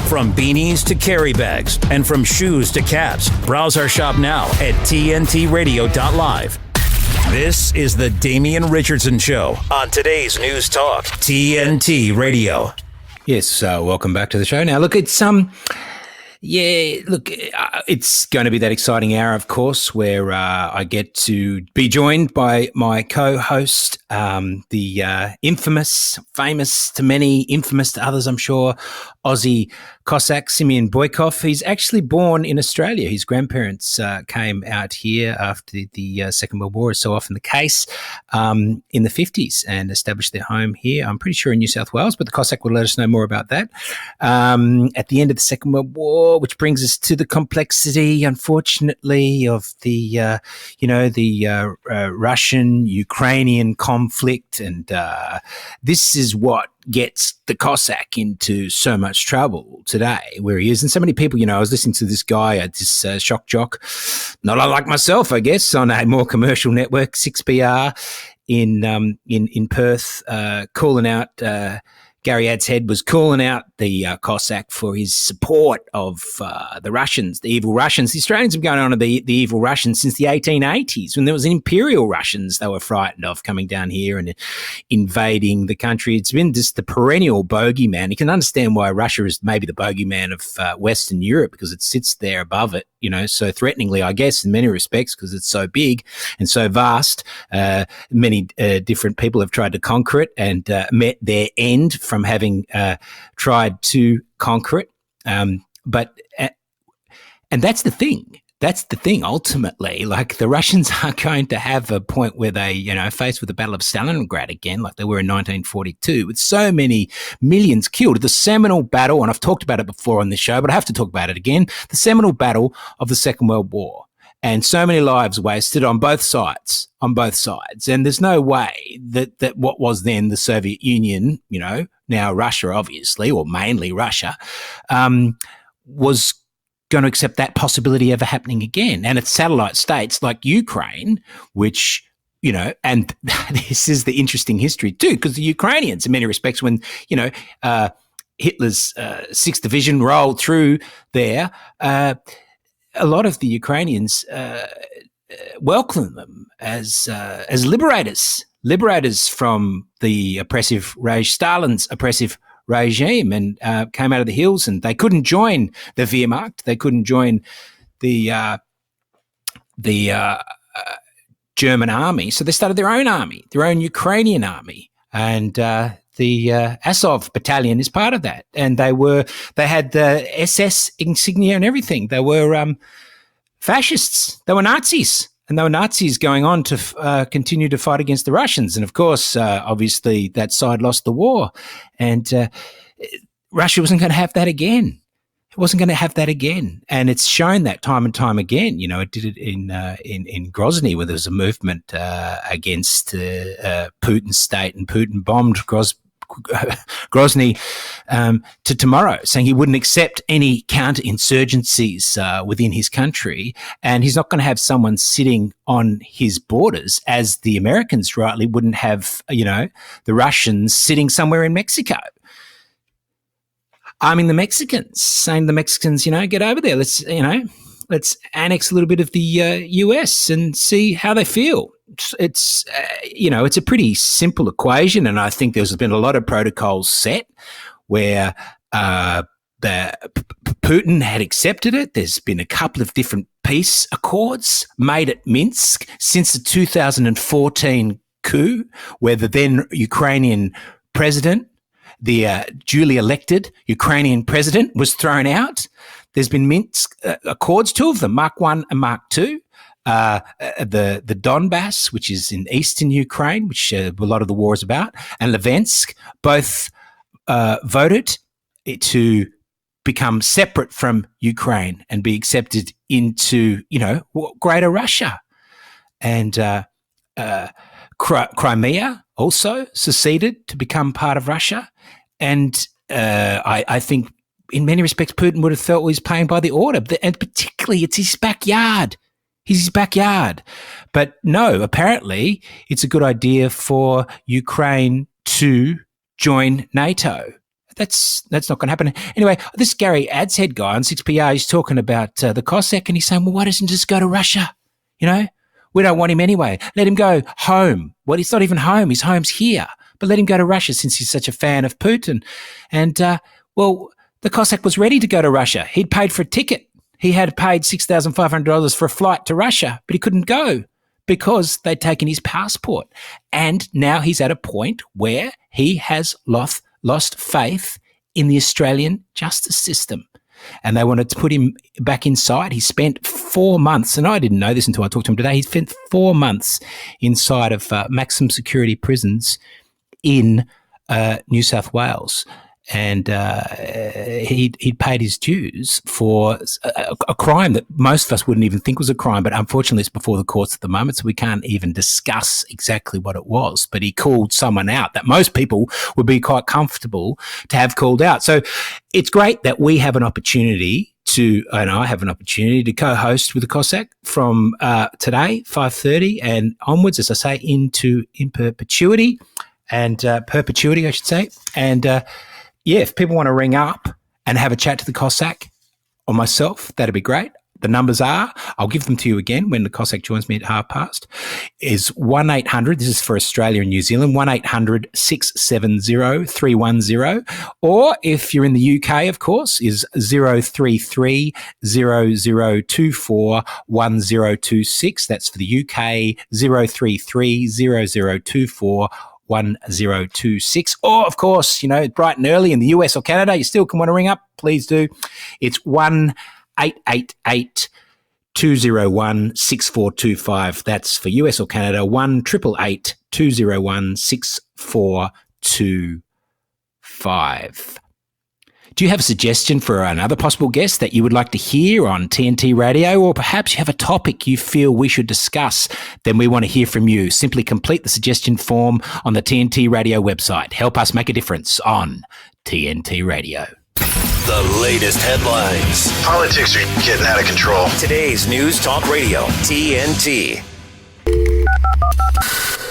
From beanies to carry bags and from shoes to caps, browse our shop now at tntradio.live. This is the Damien Richardson Show on today's News Talk, TNT Radio. Yes, welcome back to the show. Now, look, it's it's going to be that exciting hour, of course, where I get to be joined by my co-host, the infamous, famous to many, infamous to others, I'm sure, Aussie Cossack, Simeon Boikov. He's actually born in Australia. His grandparents came out here after the Second World War, is so often the case, in the 50s and established their home here. I'm pretty sure in New South Wales, but the Cossack will let us know more about that. At the end of the Second World War, which brings us to the complexity, unfortunately, of the Russian-Ukrainian conflict. And this is what gets the Cossack into so much trouble today, where he is. And so many people, I was listening to this guy, this shock jock, not unlike myself, I guess, on a more commercial network, 6BR in Perth, calling out Gary Adshead was calling out the Cossack for his support of the Russians, the evil Russians. The Australians have gone on to the evil Russians since the 1880s, when there was imperial Russians they were frightened of coming down here and invading the country. It's been just the perennial bogeyman. You can understand why Russia is maybe the bogeyman of Western Europe, because it sits there above it, so threateningly, I guess, in many respects, because it's so big and so vast. Many different people have tried to conquer it and met their end from having tried to conquer it. And that's the thing. That's the thing, ultimately. Like, the Russians are going to have a point where they, faced with the Battle of Stalingrad again, like they were in 1942, with so many millions killed. The seminal battle, and I've talked about it before on this show, but I have to talk about it again, the seminal battle of the Second World War. And so many lives wasted on both sides. And there's no way that what was then the Soviet Union, now Russia, obviously, or mainly Russia, was going to accept that possibility ever happening again. And it's satellite states like Ukraine, which, and this is the interesting history too, because the Ukrainians, in many respects, when, Hitler's 6th Division rolled through there, a lot of the Ukrainians welcome them as liberators from the Stalin's oppressive regime, and came out of the hills, and they couldn't join the Wehrmacht. They couldn't join the German army, so they started their own army, their own Ukrainian army, and the Azov Battalion is part of that. And they had the SS insignia and everything. They were fascists. They were Nazis. And they were Nazis going on to continue to fight against the Russians. And of course, obviously, that side lost the war. And Russia wasn't going to have that again. It wasn't going to have that again. And it's shown that time and time again. It did it in Grozny, where there was a movement against Putin's state, and Putin bombed Grozny to tomorrow, saying he wouldn't accept any counterinsurgencies within his country, and he's not going to have someone sitting on his borders, as the Americans rightly wouldn't have, the Russians sitting somewhere in Mexico. Arming the Mexicans, saying to the Mexicans, get over there. Let's annex a little bit of the US and see how they feel. It's a pretty simple equation, and I think there's been a lot of protocols set where Putin had accepted it. There's been a couple of different peace accords made at Minsk since the 2014 coup, where the then Ukrainian president, the duly elected Ukrainian president, was thrown out. There's been Minsk accords, 2 of them, Mark 1 and Mark 2. The Donbass, which is in eastern Ukraine, which a lot of the war is about, and Luhansk, both voted to become separate from Ukraine and be accepted into, Greater Russia. And Crimea also seceded to become part of Russia. And I think in many respects Putin would have felt he was playing by the order, and particularly it's his backyard. He's his backyard. But no, apparently it's a good idea for Ukraine to join NATO. That's not going to happen. Anyway, this Gary Adshead guy on 6PR, he's talking about the Cossack, and he's saying, well, why doesn't he just go to Russia? You know, we don't want him anyway. Let him go home. Well, it's not even home. His home's here. But let him go to Russia since he's such a fan of Putin. And, well, the Cossack was ready to go to Russia. He'd paid for a ticket. He had paid $6,500 for a flight to Russia, but he couldn't go because they'd taken his passport. And now he's at a point where he has lost faith in the Australian justice system. And they wanted to put him back inside. He spent 4 months, and I didn't know this until I talked to him today, he spent 4 months inside of maximum security prisons in New South Wales. And he'd paid his dues for a crime that most of us wouldn't even think was a crime, but unfortunately it's before the courts at the moment, so we can't even discuss exactly what it was. But he called someone out that most people would be quite comfortable to have called out. So it's great that we have an opportunity and I have an opportunity to co-host with the Cossack from today, 5:30 and onwards, as I say, in perpetuity, I should say. And yeah, if people want to ring up and have a chat to the Cossack or myself, that'd be great. The numbers are, I'll give them to you again when the Cossack joins me at past, is 1-800, this is for Australia and New Zealand, 1-800-670-310. Or if you're in the UK, of course, is 033 0024 1026. That's for the UK, 033 0024 1026. Or, of course, you know, bright and early in the US or Canada, you still can want to ring up, please do. It's 1-888-201-6425. That's for US or Canada, 1-888-201-6425. Do you have a suggestion for another possible guest that you would like to hear on TNT Radio, or perhaps you have a topic you feel we should discuss? Then we want to hear from you. Simply complete the suggestion form on the TNT Radio website. Help us make a difference on TNT Radio. The latest headlines. Politics are getting out of control. Today's News Talk Radio, TNT.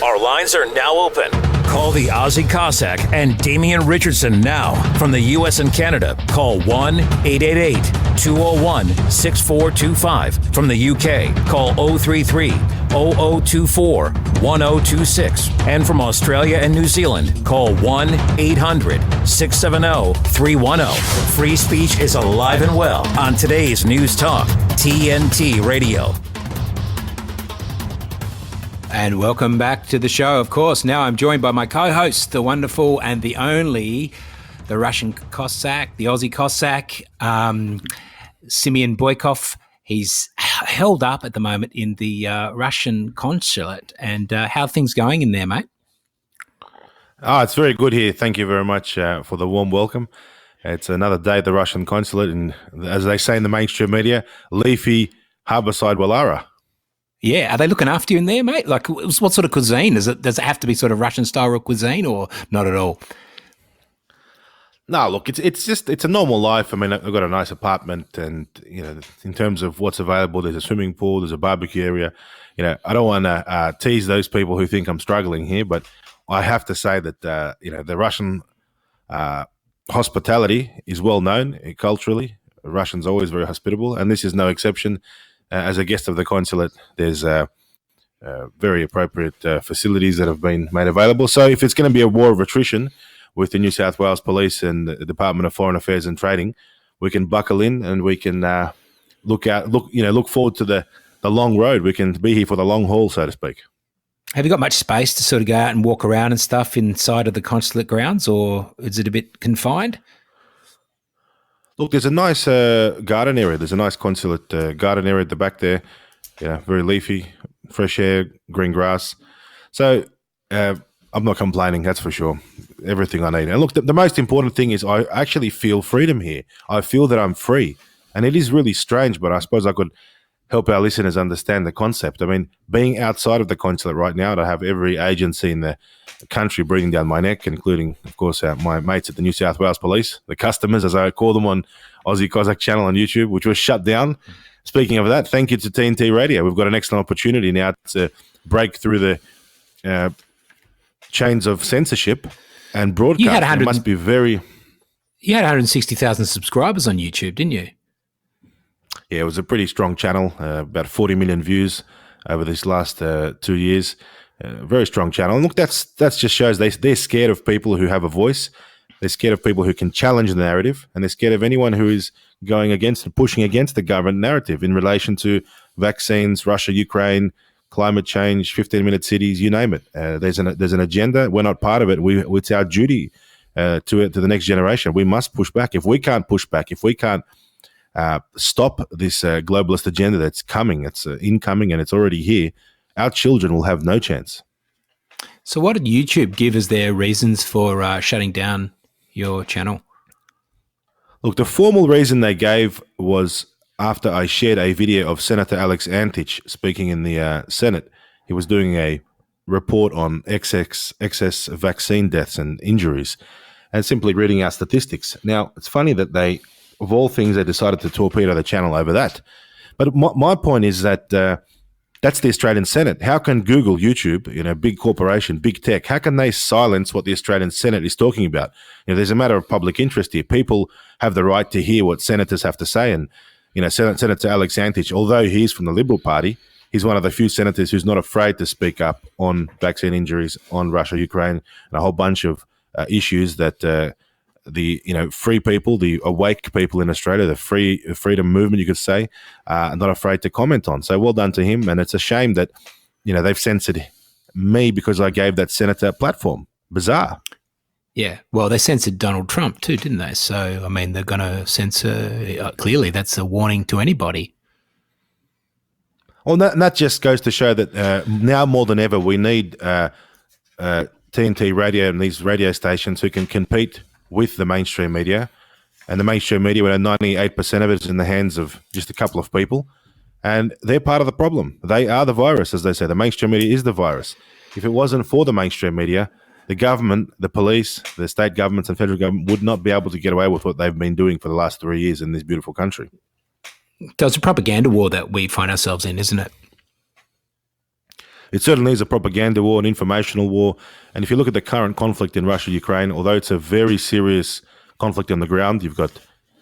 Our lines are now open. Call the Aussie Cossack and Damien Richardson now. From the U.S. and Canada, call 1-888-201-6425. From the U.K., call 033-0024-1026. And from Australia and New Zealand, call 1-800-670-310. Free speech is alive and well on today's News Talk, TNT Radio. And welcome back to the show, of course. Now I'm joined by my co-host, the wonderful and the only, the Russian Cossack, the Aussie Cossack, Simeon Boikov. He's held up at the moment in the Russian consulate. And how are things going in there, mate? Oh, it's very good here. Thank you very much for the warm welcome. It's another day at the Russian consulate, and as they say in the mainstream media, leafy harbourside Wallara. Yeah, are they looking after you in there, mate? Like, what sort of cuisine? Does it have to be sort of Russian-style cuisine, or not at all? No, look, it's a normal life. I mean, I've got a nice apartment, and you know, in terms of what's available, there's a swimming pool, there's a barbecue area. You know, I don't want to tease those people who think I'm struggling here, but I have to say that you know, the Russian hospitality is well known culturally. Russians are always very hospitable, and this is no exception. As a guest of the consulate, there's very appropriate facilities that have been made available. So if it's going to be a war of attrition with the New South Wales Police and the Department of Foreign Affairs and Trading, we can buckle in and we can look forward to the long road. We can be here for the long haul, so to speak. Have you got much space to sort of go out and walk around and stuff inside of the consulate grounds, or is it a bit confined? Look, there's a nice garden area. There's a nice consulate garden area at the back there. Yeah, very leafy, fresh air, green grass. So I'm not complaining, that's for sure. Everything I need. And look, the most important thing is I actually feel freedom here. I feel that I'm free. And it is really strange, but I suppose I could help our listeners understand the concept. I mean, being outside of the consulate right now, to have every agency in the country breathing down my neck, including, of course, my mates at the New South Wales Police, the customers, as I call them on Aussie Cossack channel on YouTube, which was shut down. Speaking of that, thank you to TNT Radio. We've got an excellent opportunity now to break through the chains of censorship and broadcast. You had 100. It must be very... You had 160,000 subscribers on YouTube, didn't you? Yeah, it was a pretty strong channel, about 40 million views over these last 2 years. Very strong channel. And look, that's just shows they're scared of people who have a voice. They're scared of people who can challenge the narrative, and they're scared of anyone who is going against and pushing against the government narrative in relation to vaccines, Russia, Ukraine, climate change, 15-minute cities, you name it. There's an agenda. We're not part of it. It's our duty to the next generation. We must push back. If we can't push back, if we can't stop this globalist agenda that's coming, it's incoming, and it's already here, our children will have no chance. So what did YouTube give as their reasons for shutting down your channel? Look, the formal reason they gave was after I shared a video of Senator Alex Antic speaking in the Senate. He was doing a report on excess vaccine deaths and injuries and simply reading out statistics. Now, it's funny that they, of all things, they decided to torpedo the channel over that. But my point is that that's the Australian Senate. How can Google, YouTube, big corporation, big tech, how can they silence what the Australian Senate is talking about? There's a matter of public interest here. People have the right to hear what senators have to say. And, Senator Alex Antic, although he's from the Liberal Party, he's one of the few senators who's not afraid to speak up on vaccine injuries, on Russia, Ukraine, and a whole bunch of issues that the free people, the awake people in Australia, the freedom movement, you could say, are not afraid to comment on. So well done to him. And it's a shame that they've censored me because I gave that senator a platform. Bizarre. Yeah, well, they censored Donald Trump too, didn't they? So I mean, they're going to censor. Clearly, that's a warning to anybody. Well, that just goes to show that now more than ever we need TNT radio and these radio stations who can compete with the mainstream media. And the mainstream media, when 98% of it is in the hands of just a couple of people, and they're part of the problem. They are the virus, as they say. The mainstream media is the virus. If it wasn't for the mainstream media, the government, the police, the state governments and federal government would not be able to get away with what they've been doing for the last 3 years in this beautiful country. So it's a propaganda war that we find ourselves in, isn't it? It certainly is a propaganda war, an informational war. And if you look at the current conflict in Russia, Ukraine, although it's a very serious conflict on the ground, you've got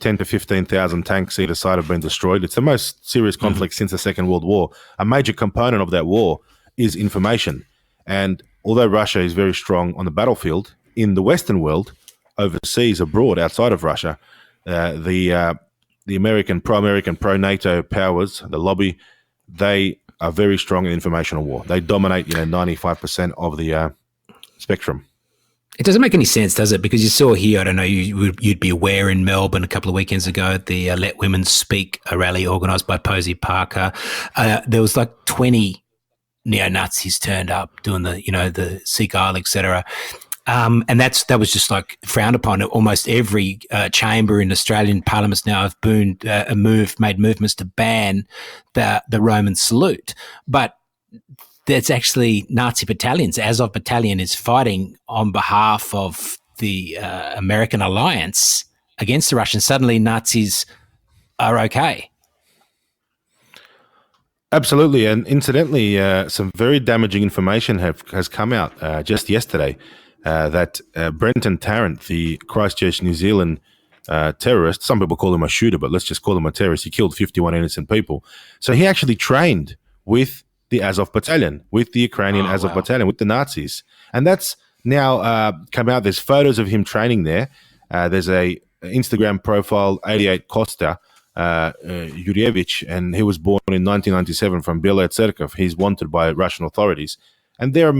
10 to 15,000 tanks either side have been destroyed. It's the most serious conflict since the Second World War. A major component of that war is information. And although Russia is very strong on the battlefield, in the Western world, overseas, abroad, outside of Russia, the American, pro-NATO powers, the lobby, they are very strong in informational war. They dominate, 95% of the spectrum. It doesn't make any sense, does it? Because you saw here, I don't know, you'd be aware in Melbourne a couple of weekends ago at the Let Women Speak, a rally organised by Posey Parker. There was like 20 neo-Nazis turned up doing the Sikh Isle, etc. And that was just like frowned upon. Almost every chamber in Australian parliaments now have made movements to ban the Roman salute. But that's actually Nazi battalions. Azov Battalion is fighting on behalf of the American alliance against the Russians. Suddenly Nazis are okay. Absolutely. And incidentally, some very damaging information has come out just yesterday that Brenton Tarrant, the Christchurch, New Zealand terrorist, some people call him a shooter, but let's just call him a terrorist. He killed 51 innocent people. So he actually trained with the Azov Battalion, with the Ukrainian Azov Battalion, with the Nazis. And that's now come out. There's photos of him training there. There's a Instagram profile, 88 Costa, Yurievich, and he was born in 1997 from Belaya Tserkov. He's wanted by Russian authorities. And they're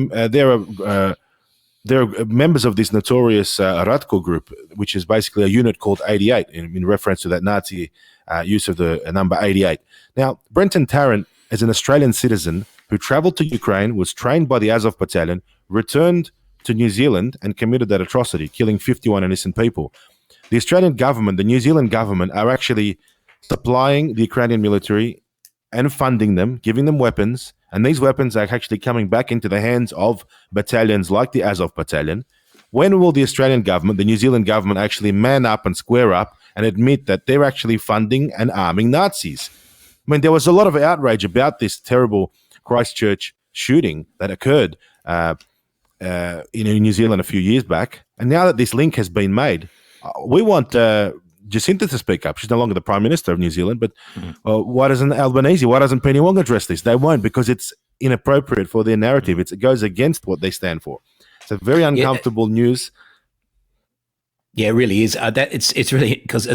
members of this notorious Radko group, which is basically a unit called 88, in reference to that Nazi use of the number 88. Now, Brenton Tarrant is an Australian citizen who travelled to Ukraine, was trained by the Azov Battalion, returned to New Zealand and committed that atrocity, killing 51 innocent people. The Australian government, the New Zealand government, are actually supplying the Ukrainian military and funding them, giving them weapons, and these weapons are actually coming back into the hands of battalions like the Azov Battalion. When will the Australian government, the New Zealand government, actually man up and square up and admit that they're actually funding and arming Nazis? I mean, there was a lot of outrage about this terrible Christchurch shooting that occurred in New Zealand a few years back. And now that this link has been made, we want Jacinta to speak up. She's no longer the Prime Minister of New Zealand, but why doesn't Albanese, why doesn't Penny Wong address this? They won't, because it's inappropriate for their narrative. It goes against what they stand for. It's a very uncomfortable news. Yeah, it really is. It's really because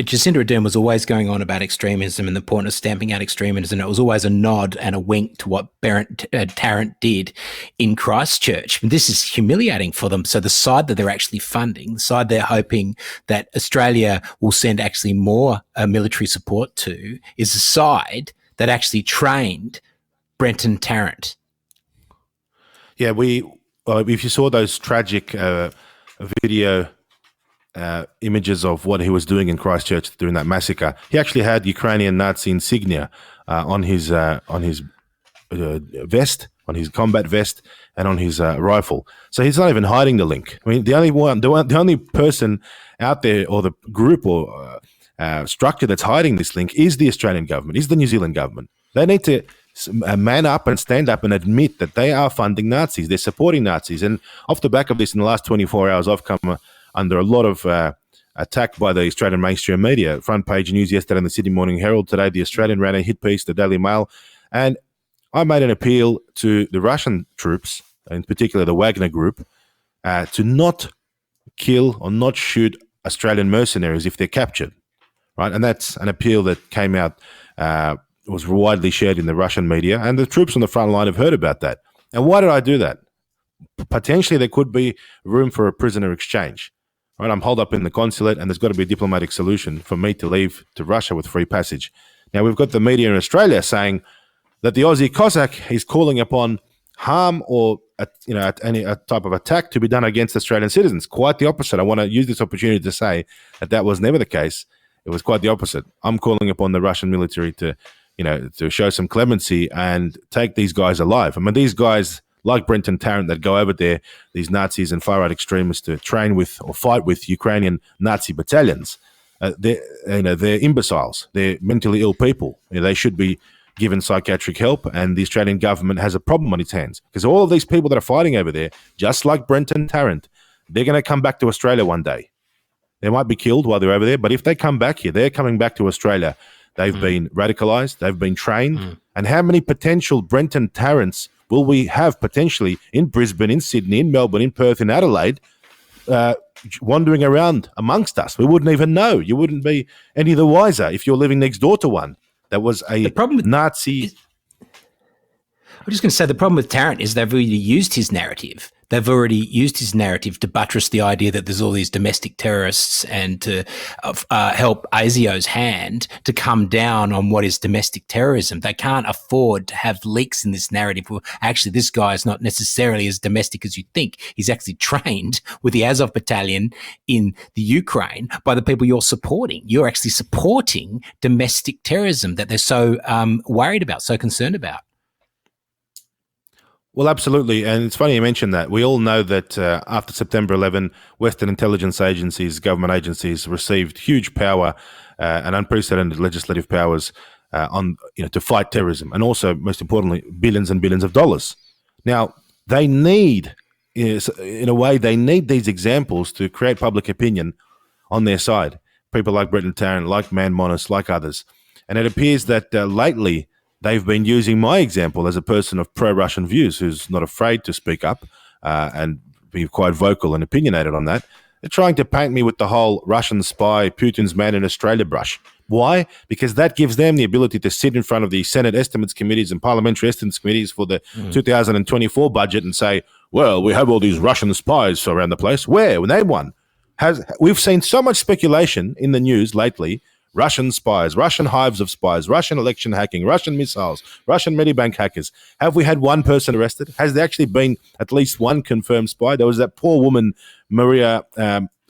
Jacinta Ardern was always going on about extremism and the point of stamping out extremism. And it was always a nod and a wink to what Brenton Tarrant did in Christchurch. And this is humiliating for them. So the side that they're actually funding, the side they're hoping that Australia will send actually more military support to, is the side that actually trained Brenton Tarrant. Yeah, if you saw those tragic video images of what he was doing in Christchurch during that massacre, he actually had Ukrainian Nazi insignia on his vest, on his combat vest, and on his rifle. So he's not even hiding the link. I mean, the only person out there, or the group or structure that's hiding this link, is the Australian government, is the New Zealand government. They need to man up and stand up and admit that they are funding Nazis. They're supporting Nazis. And off the back of this, in the last 24 hours, I've come under a lot of attack by the Australian mainstream media. Front page news yesterday in the Sydney Morning Herald. Today, the Australian ran a hit piece, the Daily Mail. And I made an appeal to the Russian troops, in particular the Wagner group, to not kill or not shoot Australian mercenaries if they're captured. Right? And that's an appeal that came out, was widely shared in the Russian media. And the troops on the front line have heard about that. And why did I do that? Potentially, there could be room for a prisoner exchange. Right, I'm holed up in the consulate, and there's got to be a diplomatic solution for me to leave to Russia with free passage. Now, we've got the media in Australia saying that the Aussie Cossack is calling upon harm or any type of attack to be done against Australian citizens. Quite the opposite. I want to use this opportunity to say that was never the case. It was quite the opposite. I'm calling upon the Russian military to show some clemency and take these guys alive. I mean, these guys, like Brenton Tarrant, that go over there, these Nazis and far-right extremists, to train with or fight with Ukrainian Nazi battalions. They're imbeciles. They're mentally ill people. They should be given psychiatric help, and the Australian government has a problem on its hands, because all of these people that are fighting over there, just like Brenton Tarrant, they're going to come back to Australia one day. They might be killed while they're over there, but if they come back here, they're coming back to Australia. They've been radicalized, they've been trained, and how many potential Brenton Tarrants will we have potentially in Brisbane, in Sydney, in Melbourne, in Perth, in Adelaide, wandering around amongst us? We wouldn't even know. You wouldn't be any the wiser if you're living next door to one that was a Nazi. I'm just going to say the problem with Tarrant is they've already used his narrative. They've already used his narrative to buttress the idea that there's all these domestic terrorists, and to help ASIO's hand to come down on what is domestic terrorism. They can't afford to have leaks in this narrative. Well, actually, this guy is not necessarily as domestic as you think. He's actually trained with the Azov Battalion in the Ukraine by the people you're supporting. You're actually supporting domestic terrorism that they're so worried about, so concerned about. Well, absolutely. And it's funny you mentioned that. We all know that after September 11, Western intelligence agencies, government agencies received huge power and unprecedented legislative powers to fight terrorism, and also, most importantly, billions and billions of dollars. Now, they need, in a way, they need these examples to create public opinion on their side. People like Brenton Tarrant, like Man Monis, like others. And it appears that lately, they've been using my example as a person of pro-Russian views who's not afraid to speak up and be quite vocal and opinionated on that. They're trying to paint me with the whole Russian spy, Putin's man in Australia brush. Why? Because that gives them the ability to sit in front of the Senate estimates committees and parliamentary estimates committees for the 2024 budget and say, well, we have all these Russian spies around the place. Where? Name one. We've seen so much speculation in the news lately. Russian spies, Russian hives of spies, Russian election hacking, Russian missiles, Russian Medibank hackers. Have we had one person arrested? Has there actually been at least one confirmed spy? There was that poor woman, Maria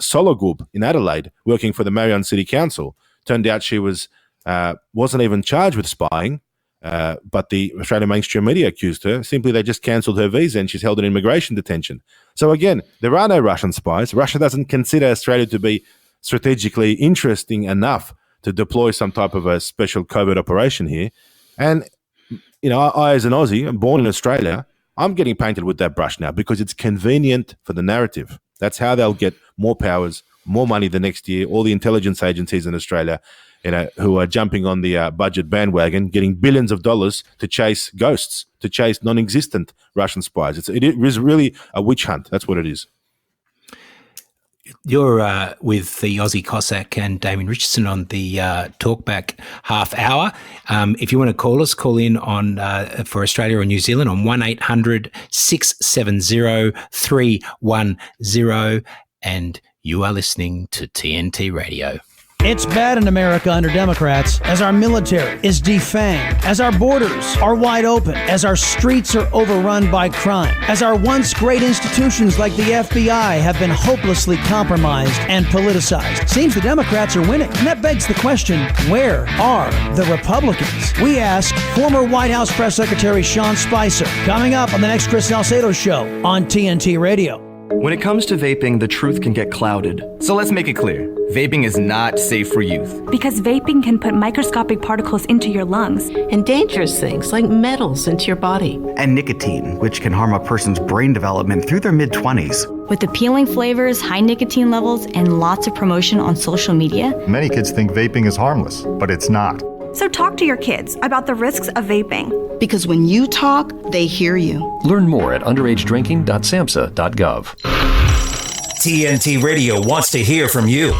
Sologub, in Adelaide, working for the Marion City Council. Turned out she wasn't even charged with spying, but the Australian mainstream media accused her. Simply, they just cancelled her visa and she's held in immigration detention. So again, there are no Russian spies. Russia doesn't consider Australia to be strategically interesting enough to deploy some type of a special covert operation here. And, I as an Aussie, I'm born in Australia, I'm getting painted with that brush now because it's convenient for the narrative. That's how they'll get more powers, more money the next year. All the intelligence agencies in Australia, who are jumping on the budget bandwagon, getting billions of dollars to chase ghosts, to chase non-existent Russian spies. It is really a witch hunt. That's what it is. You're with the Aussie Cossack and Damien Richardson on the Talkback half hour. If you want to call us, call in on for Australia or New Zealand on 1-800-670-310, and you are listening to TNT Radio. It's bad in America under Democrats as our military is defanged, as our borders are wide open, as our streets are overrun by crime, as our once great institutions like the FBI have been hopelessly compromised and politicized. Seems the Democrats are winning. And that begs the question, where are the Republicans? We ask former White House Press Secretary Sean Spicer, coming up on the next Chris Salcedo Show on TNT Radio. When it comes to vaping, the truth can get clouded. So let's make it clear. Vaping is not safe for youth. Because vaping can put microscopic particles into your lungs. And dangerous things like metals into your body. And nicotine, which can harm a person's brain development through their mid-20s. With appealing flavors, high nicotine levels, and lots of promotion on social media. Many kids think vaping is harmless, but it's not. So talk to your kids about the risks of vaping. Because when you talk, they hear you. Learn more at underagedrinking.samhsa.gov. TNT Radio wants to hear from you.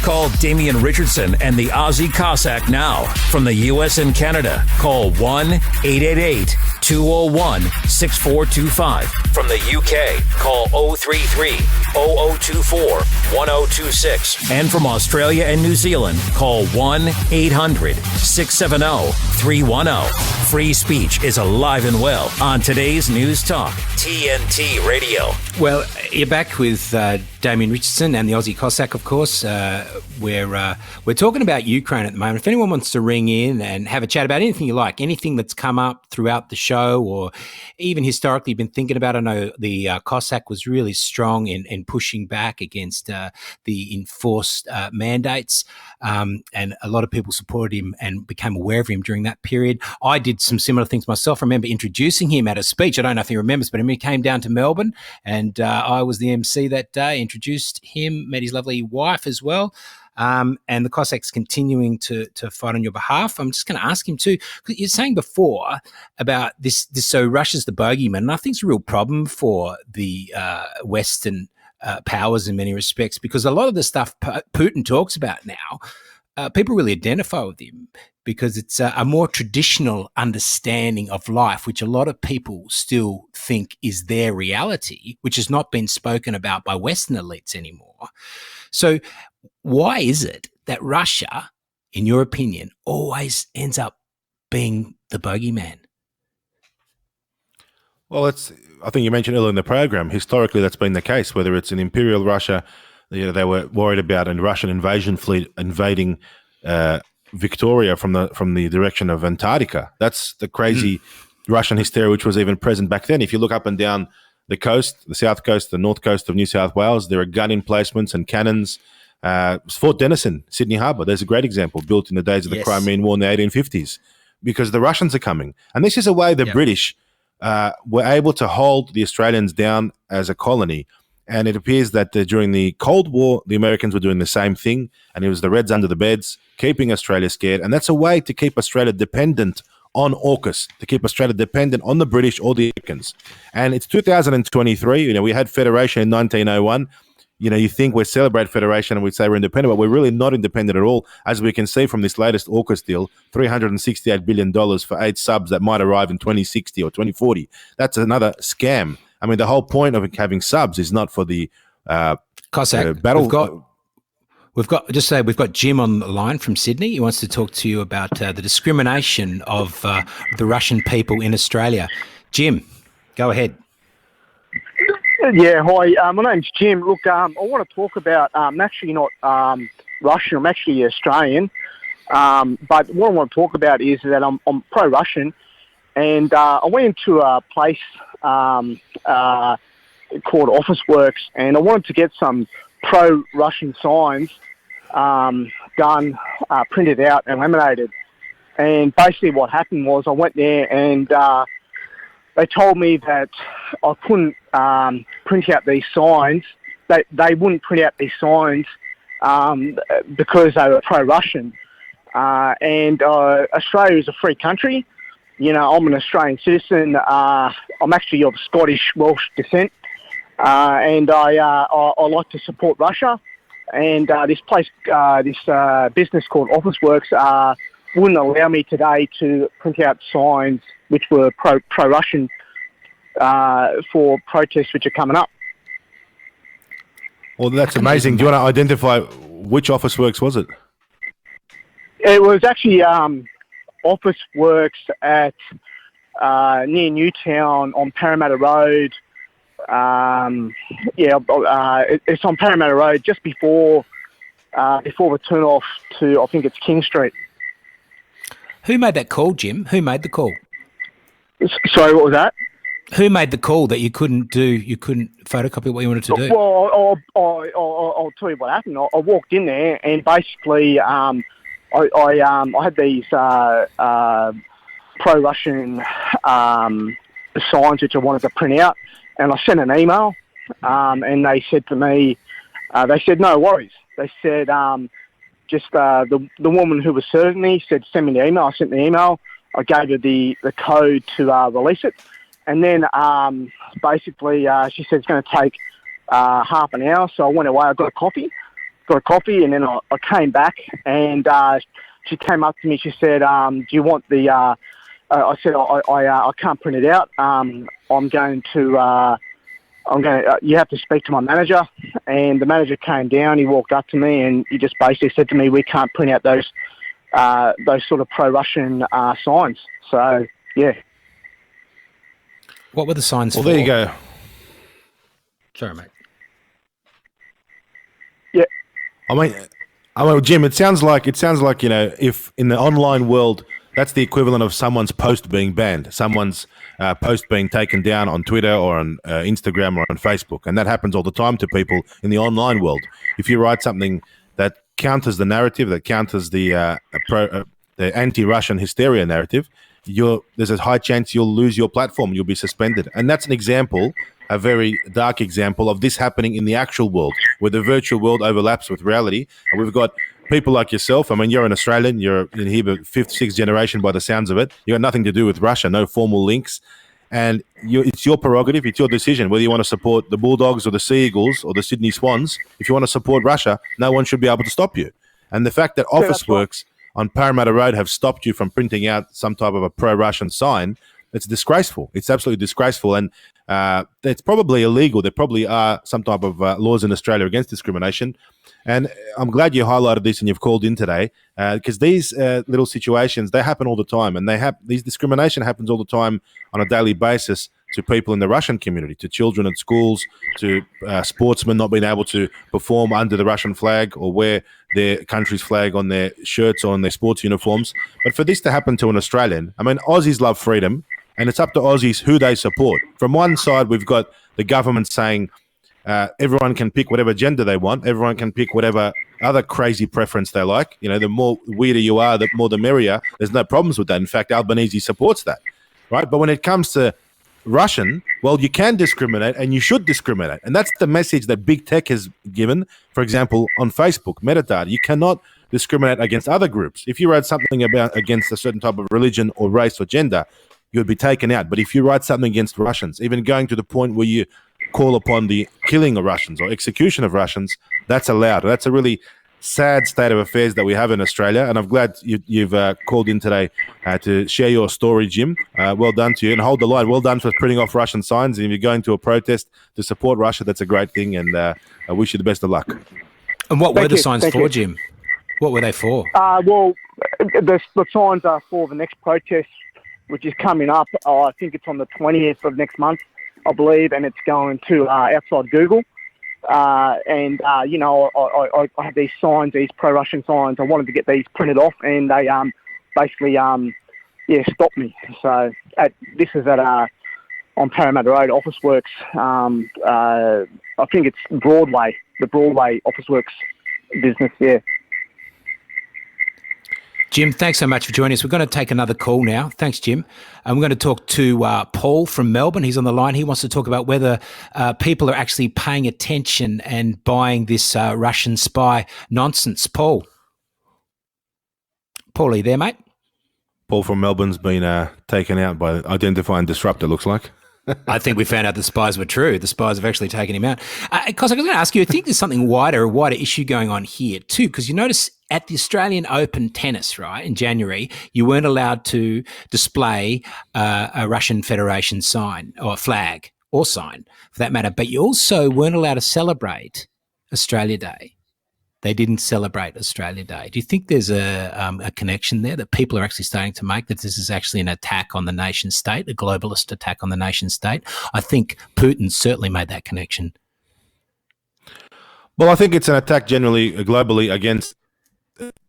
Call Damien Richardson and the Aussie Cossack now. From the U.S. and Canada, call 1-888-201-6425. From the UK, call 033-0024-1026. And from Australia and New Zealand, call 1-800-670-310. Free speech is alive and well on today's News Talk, TNT Radio. Well, you're back with Damien Richardson and the Aussie Cossack, of course. We're talking about Ukraine at the moment. If anyone wants to ring in and have a chat about anything you like, anything that's come up throughout the show or even historically you've been thinking about, I know the Cossack was really strong in pushing back against the enforced mandates, and a lot of people supported him and became aware of him during that period. I did some similar things myself. I remember introducing him at a speech. I don't know if he remembers, but he came down to Melbourne and I was the MC that day, introduced him, met his lovely wife as well. And the Cossack's continuing to fight on your behalf. I'm just going to ask him too, because you're saying before about this, so Russia's the bogeyman, and I think it's a real problem for the Western powers in many respects, because a lot of the stuff Putin talks about now, people really identify with him because it's a more traditional understanding of life, which a lot of people still think is their reality, which has not been spoken about by Western elites anymore. So why is it that Russia, in your opinion, always ends up being the bogeyman? Well, I think you mentioned earlier in the program, historically that's been the case, whether it's in Imperial Russia, they were worried about a Russian invasion fleet invading Victoria from the direction of Antarctica. That's the crazy Russian hysteria which was even present back then. If you look up and down the coast, the south coast, the north coast of New South Wales, there are gun emplacements and cannons. Fort Denison, Sydney Harbour, there's a great example, built in the days of the Crimean War in the 1850s, because the Russians are coming. And this is a way the British were able to hold the Australians down as a colony. And it appears that during the Cold War, the Americans were doing the same thing, and it was the Reds under the beds, keeping Australia scared. And that's a way to keep Australia dependent on AUKUS, to keep Australia dependent on the British or the Americans. And it's 2023. We had Federation in 1901. You think we celebrate Federation and we say we're independent, but we're really not independent at all, as we can see from this latest AUKUS deal, $368 billion for 8 subs that might arrive in 2060 or 2040. That's another scam. I mean, the whole point of having subs is not for the Cossack battle. We've got Jim on the line from Sydney. He wants to talk to you about the discrimination of the Russian people in Australia. Jim, go ahead. Yeah, hi. My name's Jim. Look, I want to talk about, I'm actually not Russian, I'm actually Australian. But what I want to talk about is that I'm pro-Russian. And I went into a place called Office Works, and I wanted to get some pro-Russian signs done, printed out and laminated. And basically what happened was I went there and they told me that I couldn't print out these signs they wouldn't print out these signs because they were pro-Russian. And Australia is a free country. You know, I'm an Australian citizen. I'm actually of Scottish Welsh descent, and I like to support Russia. And this place, this business called Officeworks, wouldn't allow me today to print out signs which were pro-Russian for protests which are coming up. Well, that's amazing. Do you want to identify which Officeworks was it? It was actually Officeworks at near Newtown on Parramatta Road. It's on Parramatta Road just before the turn off to, I think it's King Street. Who made that call, Jim? Who made the call? Sorry, what was that? Who made the call that you couldn't photocopy what you wanted to do? Well, I'll tell you what happened. I walked in there and basically I had these pro-Russian signs which I wanted to print out, and I sent an email, and they said to me, they said, no worries. They said, the woman who was serving me said, send me the email. I sent the email. I gave her the code to release it. And then basically she said it's going to take half an hour. So I went away. I got a coffee, and then I came back, and she came up to me. She said, do you want the... I said, I can't print it out. You have to speak to my manager. And the manager came down. He walked up to me, and he just basically said to me, we can't print out those sort of pro-Russian signs. So, yeah. What were the signs for? Well, there you go. Sorry, mate. Yeah. I mean, Jim, it sounds like, you know, if in the online world, that's the equivalent of someone's post being banned, someone's post being taken down on Twitter or on Instagram or on Facebook. And that happens all the time to people in the online world. If you write something that counters the narrative, that counters the anti-Russian hysteria narrative, there's a high chance you'll lose your platform. You'll be suspended. And that's an example, a very dark example of this happening in the actual world, where the virtual world overlaps with reality. And we've got people like yourself. I mean, you're an Australian. You're in here, but fifth, sixth generation by the sounds of it. You got nothing to do with Russia, no formal links. And it's your prerogative. It's your decision whether you want to support the Bulldogs or the Sea Eagles or the Sydney Swans. If you want to support Russia, no one should be able to stop you. And the fact that Officeworks on Parramatta Road have stopped you from printing out some type of a pro-Russian sign, it's disgraceful. It's absolutely disgraceful. And it's probably illegal. There probably are some type of laws in Australia against discrimination. And I'm glad you highlighted this and you've called in today, because these little situations, they happen all the time. And these discrimination happens all the time on a daily basis to people in the Russian community, to children at schools, to sportsmen not being able to perform under the Russian flag or wear their country's flag on their shirts or on their sports uniforms. But for this to happen to an Australian, I mean, Aussies love freedom, and it's up to Aussies who they support. From one side, we've got the government saying everyone can pick whatever gender they want, everyone can pick whatever other crazy preference they like. You know, the more weirder you are, the more the merrier. There's no problems with that. In fact, Albanese supports that, right? But when it comes to Russian, well, you can discriminate and you should discriminate. And that's the message that big tech has given, for example, on Facebook, metadata. You cannot discriminate against other groups. If you write something against a certain type of religion or race or gender, you would be taken out. But if you write something against Russians, even going to the point where you call upon the killing of Russians or execution of Russians, that's allowed. That's a really sad state of affairs that we have in Australia, and I'm glad you've called in today to share your story, Jim. Well done to you, and hold the line. Well done for printing off Russian signs, and if you're going to a protest to support Russia, that's a great thing, and I wish you the best of luck. And what were the signs for, Jim? What were they for? Well, the signs are for the next protest, which is coming up. I think it's on the 20th of next month, I believe, and it's going to outside Google. You know, I had these signs, these pro-Russian signs. I wanted to get these printed off, and they basically stopped me. So this is at on Parramatta Road, Officeworks. I think it's Broadway, the Broadway Officeworks business. Yeah. Jim, thanks so much for joining us. We're going to take another call now. Thanks, Jim. And we're going to talk to Paul from Melbourne. He's on the line. He wants to talk about whether people are actually paying attention and buying this Russian spy nonsense. Paul, are you there, mate? Paul from Melbourne's been taken out by identifying disruptor, looks like. I think we found out the spies were true. The spies have actually taken him out. Cossack, I was going to ask you, I think there's something a wider issue going on here too, because you notice at the Australian Open tennis, right, in January, you weren't allowed to display a Russian Federation sign or flag or sign for that matter, but you also weren't allowed to celebrate Australia Day. They didn't celebrate Australia Day. Do you think there's a connection there that people are actually starting to make, that this is actually an attack on the nation state, a globalist attack on the nation state? I think Putin certainly made that connection. Well, I think it's an attack generally globally against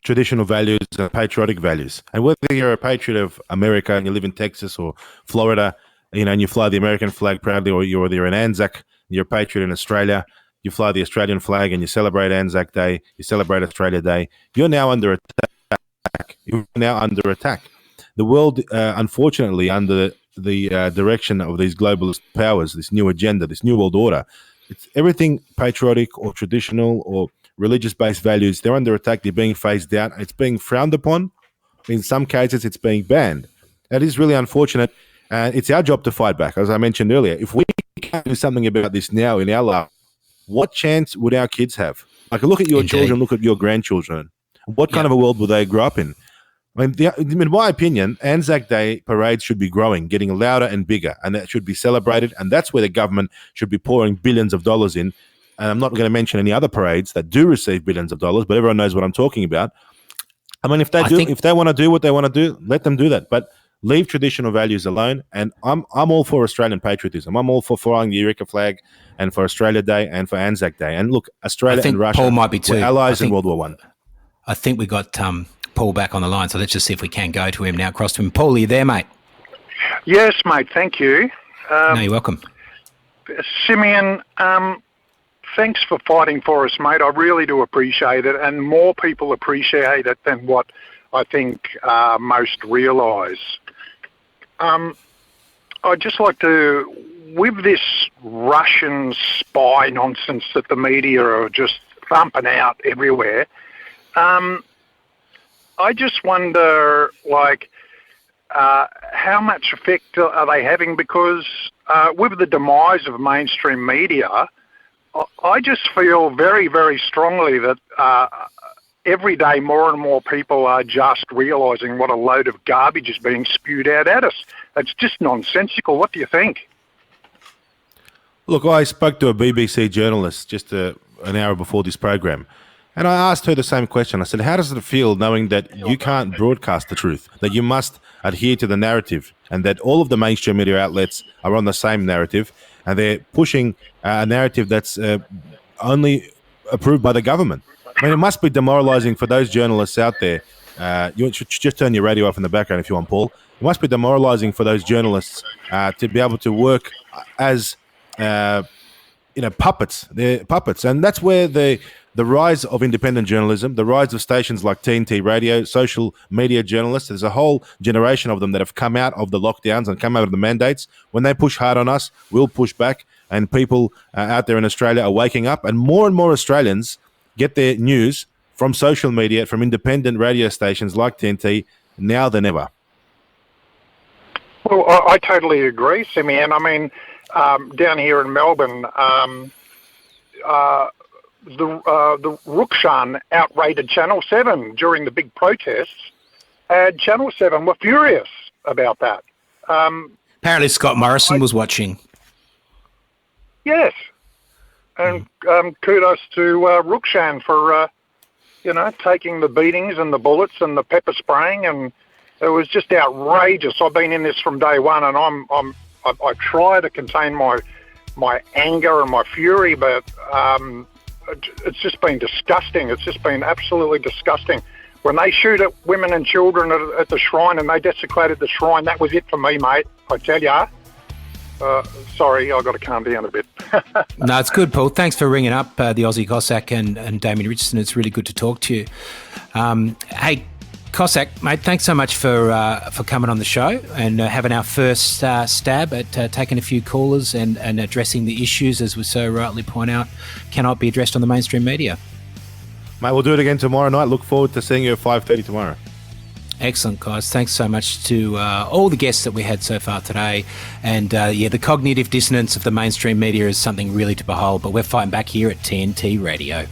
traditional values and patriotic values. And whether you're a patriot of America and you live in Texas or Florida, and you fly the American flag proudly, or you're an Anzac, you're a patriot in Australia, you fly the Australian flag and you celebrate Anzac Day, you celebrate Australia Day, you're now under attack. You're now under attack. The world, unfortunately, under the direction of these globalist powers, this new agenda, this new world order, it's everything patriotic or traditional or religious-based values, they're under attack, they're being phased out, it's being frowned upon. In some cases, it's being banned. That is really unfortunate, and it's our job to fight back. As I mentioned earlier, if we can't do something about this now in our life, what chance would our kids have? Like, look at your children, look at your grandchildren. What kind of a world will they grow up in? I mean, in my opinion, Anzac Day parades should be growing, getting louder and bigger, and that should be celebrated, and that's where the government should be pouring billions of dollars in. And I'm not going to mention any other parades that do receive billions of dollars, but everyone knows what I'm talking about. I mean, if they want to do what they want to do, let them do that. But leave traditional values alone. And I'm all for Australian patriotism. I'm all for flying the Eureka flag and for Australia Day and for Anzac Day. And look, Australia and Russia Paul might be too. were allies in World War I. I think we got Paul back on the line, so let's just see if we can go to him now. Across to him. Paul, are you there, mate? Yes, mate. Thank you. No, you're welcome. Simeon, thanks for fighting for us, mate. I really do appreciate it, and more people appreciate it than what I think most realise. I'd just like to, with this Russian spy nonsense that the media are just thumping out everywhere, I just wonder, how much effect are they having? Because with the demise of mainstream media, I just feel very, very strongly that every day more and more people are just realising what a load of garbage is being spewed out at us. It's just nonsensical. What do you think? Look, I spoke to a BBC journalist just an hour before this program, and I asked her the same question. I said, how does it feel knowing that you can't broadcast the truth, that you must adhere to the narrative, and that all of the mainstream media outlets are on the same narrative, and they're pushing a narrative that's only approved by the government? I mean, it must be demoralising for those journalists out there. You should just turn your radio off in the background if you want, Paul. It must be demoralising for those journalists to be able to work as puppets. They're puppets, and that's where the rise of independent journalism, the rise of stations like TNT Radio, social media journalists. There's a whole generation of them that have come out of the lockdowns and come out of the mandates. When they push hard on us, we'll push back, and people out there in Australia are waking up, and more Australians get their news from social media, from independent radio stations like TNT, now than ever. Well, I totally agree, Simeon. I mean, down here in Melbourne, the Rukshan outrated Channel 7 during the big protests, and Channel 7 were furious about that. Apparently Scott Morrison was watching. Yes. And kudos to Rukshan for, taking the beatings and the bullets and the pepper spraying, and it was just outrageous. I've been in this from day one, and I try to contain my anger and my fury, but it's just been disgusting. It's just been absolutely disgusting. When they shoot at women and children at the shrine and they desecrated the shrine, that was it for me, mate. I tell ya. Sorry, I've got to calm down a bit. No, it's good, Paul. Thanks for ringing up the Aussie Cossack and Damien Richardson. It's really good to talk to you. Hey, Cossack, mate, thanks so much for coming on the show and having our first stab at taking a few callers and addressing the issues, as we so rightly point out, cannot be addressed on the mainstream media. Mate, we'll do it again tomorrow night. Look forward to seeing you at 5:30 tomorrow. Excellent, guys. Thanks so much to all the guests that we had so far today. And the cognitive dissonance of the mainstream media is something really to behold, but we're fighting back here at TNT Radio.